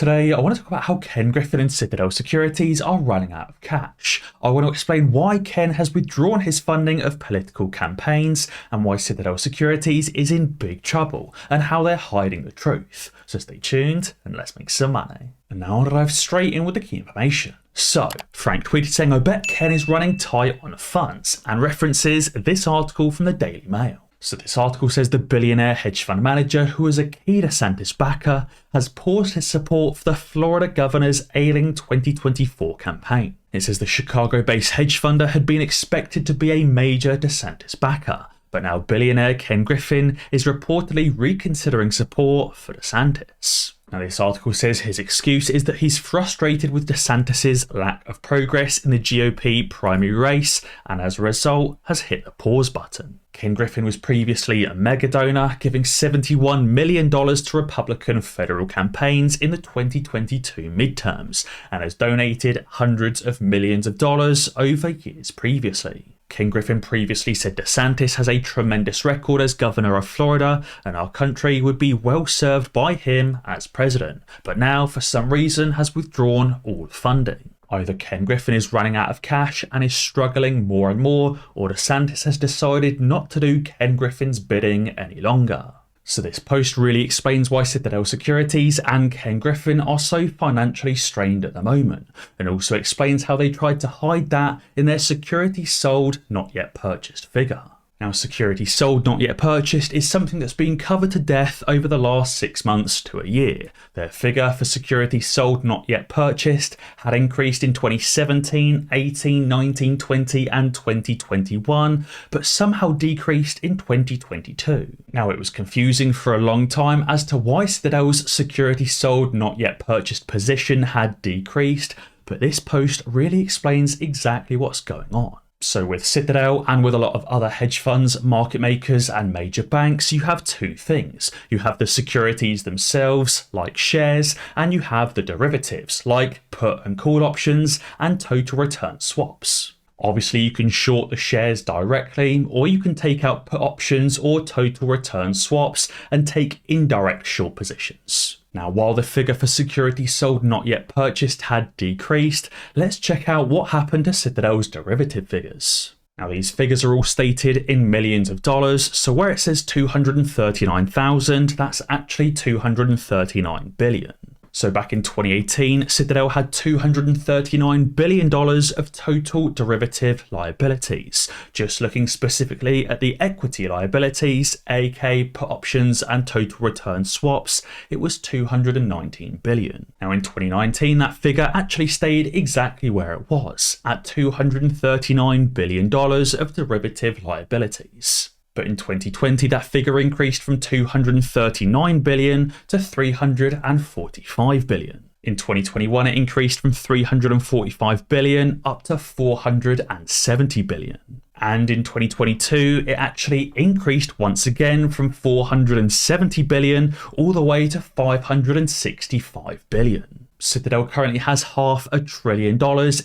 Today, I want to talk about how Ken Griffin and Citadel Securities are running out of cash. I want to explain why Ken has withdrawn his funding of political campaigns and why Citadel Securities is in big trouble and how they're hiding the truth. So stay tuned and let's make some money. And now I'll dive straight in with the key information. So, Frank tweeted saying, "I bet Ken is running tight on funds," and references this article from the Daily Mail. So this article says the billionaire hedge fund manager, who is a key DeSantis backer, has paused his support for the Florida governor's ailing 2024 campaign. It says the Chicago-based hedge funder had been expected to be a major DeSantis backer, but now billionaire Ken Griffin is reportedly reconsidering support for DeSantis. Now this article says his excuse is that he's frustrated with DeSantis' lack of progress in the GOP primary race and as a result has hit the pause button. Ken Griffin was previously a mega donor, giving $71 million to Republican federal campaigns in the 2022 midterms and has donated hundreds of millions of dollars over years previously. Ken Griffin previously said DeSantis has a tremendous record as governor of Florida and our country would be well served by him as president, but now for some reason has withdrawn all funding. Either Ken Griffin is running out of cash and is struggling more and more, or DeSantis has decided not to do Ken Griffin's bidding any longer. So this post really explains why Citadel Securities and Ken Griffin are so financially strained at the moment, and also explains how they tried to hide that in their Securities Sold Not Yet Purchased figure. Now, Securities Sold Not Yet Purchased is something that's been covered to death over the last 6 months to a year. Their figure for Securities Sold Not Yet Purchased had increased in 2017, 18, 19, 20 and 2021, but somehow decreased in 2022. Now, it was confusing for a long time as to why Citadel's Securities Sold Not Yet Purchased position had decreased, but this post really explains exactly what's going on. So with Citadel and with a lot of other hedge funds, market makers and major banks, you have two things. You have the securities themselves, like shares, and you have the derivatives, like put and call options and total return swaps. Obviously, you can short the shares directly, or you can take out put options or total return swaps and take indirect short positions. Now, while the figure for Securities Sold Not Yet Purchased had decreased, let's check out what happened to Citadel's derivative figures. Now, these figures are all stated in millions of dollars, so where it says 239,000, that's actually 239 billion. So back in 2018, Citadel had $239 billion of total derivative liabilities. Just looking specifically at the equity liabilities, aka put options and total return swaps, it was $219 billion. Now in 2019, that figure actually stayed exactly where it was, at $239 billion of derivative liabilities. But in 2020, that figure increased from 239 billion to 345 billion. In 2021, it increased from 345 billion up to 470 billion. And in 2022, it actually increased once again from 470 billion all the way to 565 billion. Citadel currently has $500 billion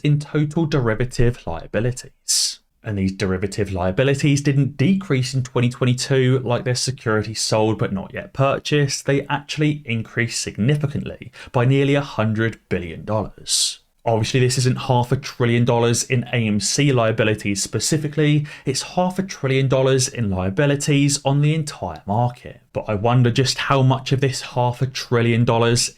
in total derivative liabilities. And these derivative liabilities didn't decrease in 2022 like their Securities Sold but Not Yet Purchased. They actually increased significantly by nearly $100 billion. Obviously, this isn't $500 billion in AMC liabilities specifically, it's $500 billion in liabilities on the entire market. But I wonder just how much of this $500 billion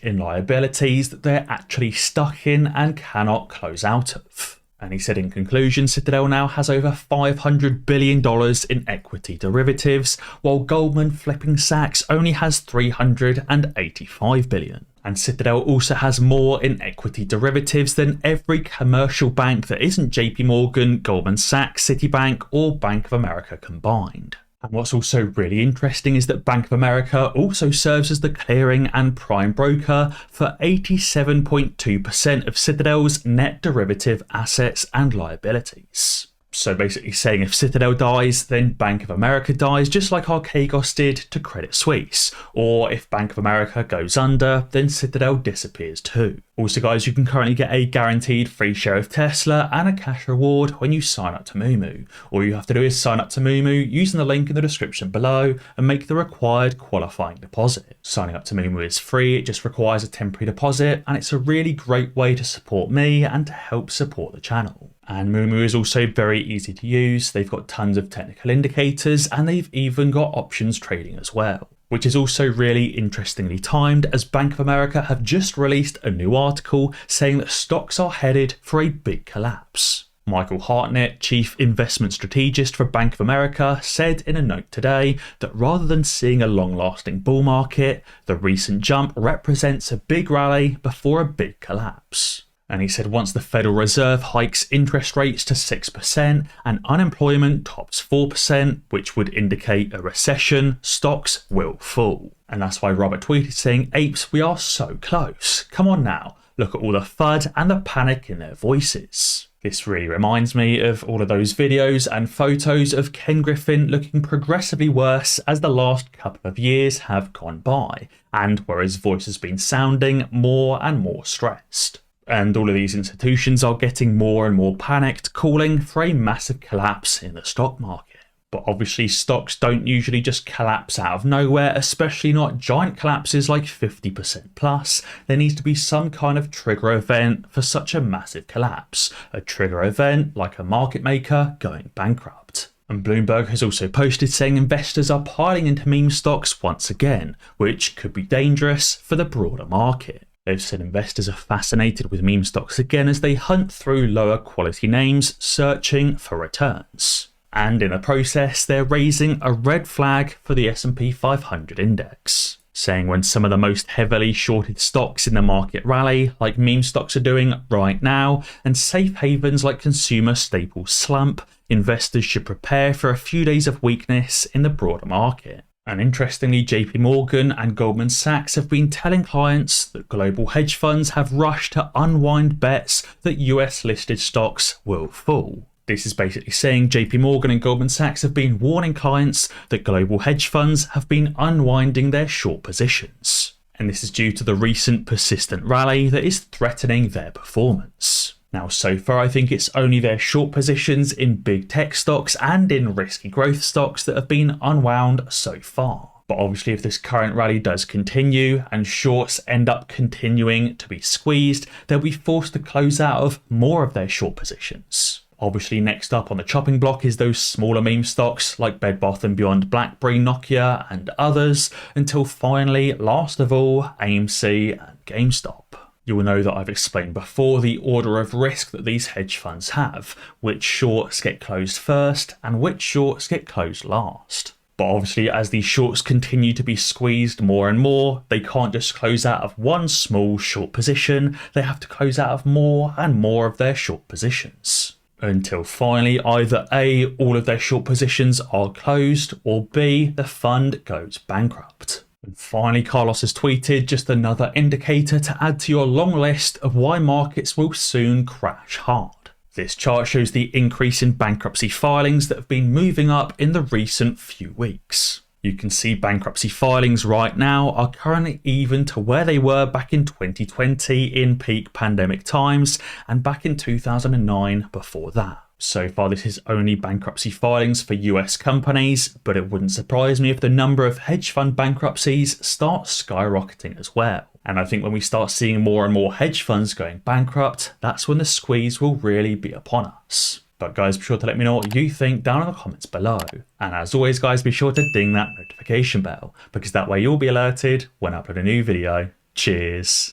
in liabilities that they're actually stuck in and cannot close out of. And he said in conclusion, Citadel now has over $500 billion in equity derivatives, while Goldman Flipping Sachs only has $385 billion. And Citadel also has more in equity derivatives than every commercial bank that isn't JP Morgan, Goldman Sachs, Citibank or Bank of America combined. And what's also really interesting is that Bank of America also serves as the clearing and prime broker for 87.2% of Citadel's net derivative assets and liabilities. So basically saying if Citadel dies, then Bank of America dies, just like Archegos did to Credit Suisse. Or if Bank of America goes under, then Citadel disappears too. Also guys, you can currently get a guaranteed free share of Tesla and a cash reward when you sign up to Moomoo. All you have to do is sign up to Moomoo using the link in the description below and make the required qualifying deposit. Signing up to Moomoo is free, it just requires a temporary deposit, and it's a really great way to support me and to help support the channel. And Moomoo is also very easy to use. They've got tons of technical indicators and they've even got options trading as well, which is also really interestingly timed as Bank of America have just released a new article saying that stocks are headed for a big collapse. Michael Hartnett, Chief Investment Strategist for Bank of America, said in a note today that rather than seeing a long-lasting bull market, the recent jump represents a big rally before a big collapse. And he said once the Federal Reserve hikes interest rates to 6% and unemployment tops 4%, which would indicate a recession, stocks will fall. And that's why Robert tweeted saying, "Apes, we are so close. Come on now, look at all the FUD and the panic in their voices." This really reminds me of all of those videos and photos of Ken Griffin looking progressively worse as the last couple of years have gone by, and where his voice has been sounding more and more stressed. And all of these institutions are getting more and more panicked, calling for a massive collapse in the stock market. But obviously stocks don't usually just collapse out of nowhere, especially not giant collapses like 50% plus. There needs to be some kind of trigger event for such a massive collapse. A trigger event like a market maker going bankrupt. And Bloomberg has also posted saying investors are piling into meme stocks once again, which could be dangerous for the broader market. They've said investors are fascinated with meme stocks again as they hunt through lower quality names searching for returns. And in the process, they're raising a red flag for the S&P 500 index, saying when some of the most heavily shorted stocks in the market rally, like meme stocks are doing right now, and safe havens like consumer staples slump, investors should prepare for a few days of weakness in the broader market. And interestingly, JP Morgan and Goldman Sachs have been telling clients that global hedge funds have rushed to unwind bets that US listed stocks will fall. This is basically saying JP Morgan and Goldman Sachs have been warning clients that global hedge funds have been unwinding their short positions. And this is due to the recent persistent rally that is threatening their performance. Now, so far, I think it's only their short positions in big tech stocks and in risky growth stocks that have been unwound so far. But obviously, if this current rally does continue and shorts end up continuing to be squeezed, they'll be forced to close out of more of their short positions. Obviously, next up on the chopping block is those smaller meme stocks like Bed Bath & Beyond, BlackBerry, Nokia and others, until finally, last of all, AMC and GameStop. You will know that I've explained before the order of risk that these hedge funds have, which shorts get closed first and which shorts get closed last. But obviously as these shorts continue to be squeezed more and more, they can't just close out of one small short position, they have to close out of more and more of their short positions. Until finally either A, all of their short positions are closed, or B, the fund goes bankrupt. And finally, Carlos has tweeted just another indicator to add to your long list of why markets will soon crash hard. This chart shows the increase in bankruptcy filings that have been moving up in the recent few weeks. You can see bankruptcy filings right now are currently even to where they were back in 2020 in peak pandemic times and back in 2009 before that. So far, this is only bankruptcy filings for US companies, but it wouldn't surprise me if the number of hedge fund bankruptcies starts skyrocketing as well. And I think when we start seeing more and more hedge funds going bankrupt, that's when the squeeze will really be upon us. But guys, be sure to let me know what you think down in the comments below. And as always, guys, be sure to ding that notification bell, because that way you'll be alerted when I upload a new video. Cheers.